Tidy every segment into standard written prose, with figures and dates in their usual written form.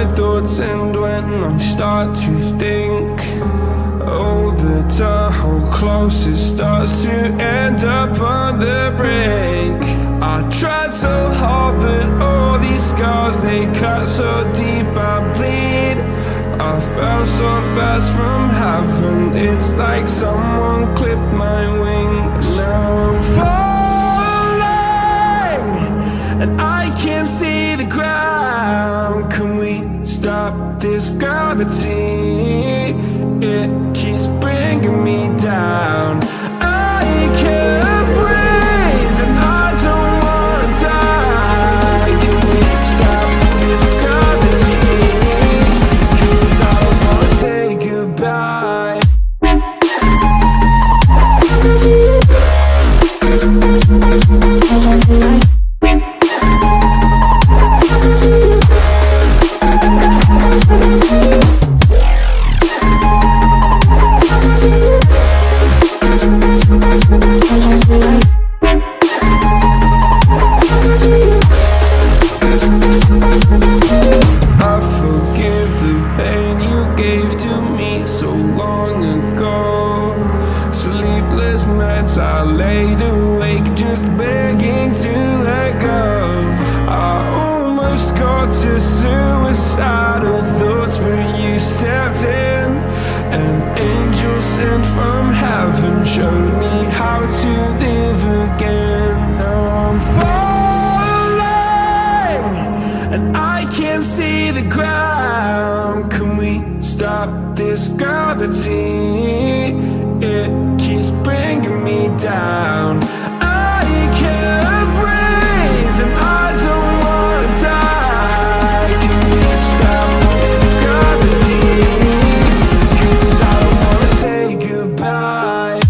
my thoughts end when I start to think. Oh, that our whole closest starts to end up on the brink. I tried so hard, but all these scars, they cut so deep I bleed. I fell so fast from heaven, it's like someone clipped my wings. Now I'm falling, and I can't see the ground. Can we stop this gravity? It keeps bringing me down. I can't breathe and I don't wanna die. Can we stop this gravity? 'Cause I don't wanna say goodbye. I forgive the pain you gave to me so long ago. Sleepless nights I laid awake just begging to let go. I almost got to suicidal thoughts, but you stepped in. An angel sent from heaven showed me how to live again. Now I'm falling, and I can't see the ground. Can we stop this gravity? It keeps bringing me down. I can't breathe and I don't wanna die. Can we stop this gravity? 'Cause I don't wanna say goodbye.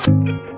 you.